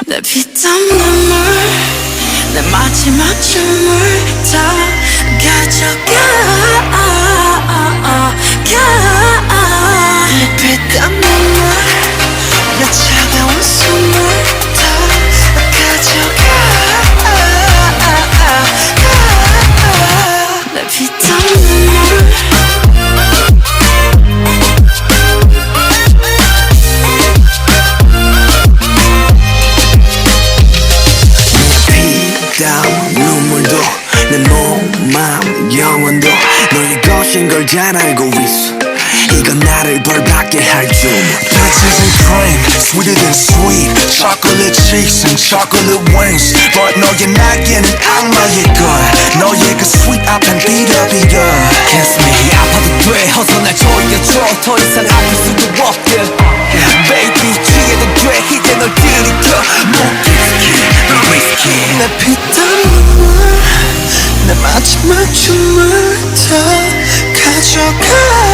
내 피땀 눈물 내 마지막 춤을 다 가져가 내 피땀 눈물 내 차가운 숨을 다 가져가 내 피땀 눈물 눈물도 내 몸, 마음, 영혼도 너의 것인 걸 잘 알고 있어. 이건 나를 벌받게 할 주문. Peaches and cream, sweeter than sweet. Chocolate cheeks and chocolate wings. But 너의 날개는 악마의 걸. 너의 그 sweet 앞엔 비려비려. Kiss me 아파도 돼 어서 날 조여줘 더 이상 아플 수도 없게 Baby 취해도 돼 이제 널 들이켜 너 risky 내 피땀 눈물 내 마지막 춤을 다 가져가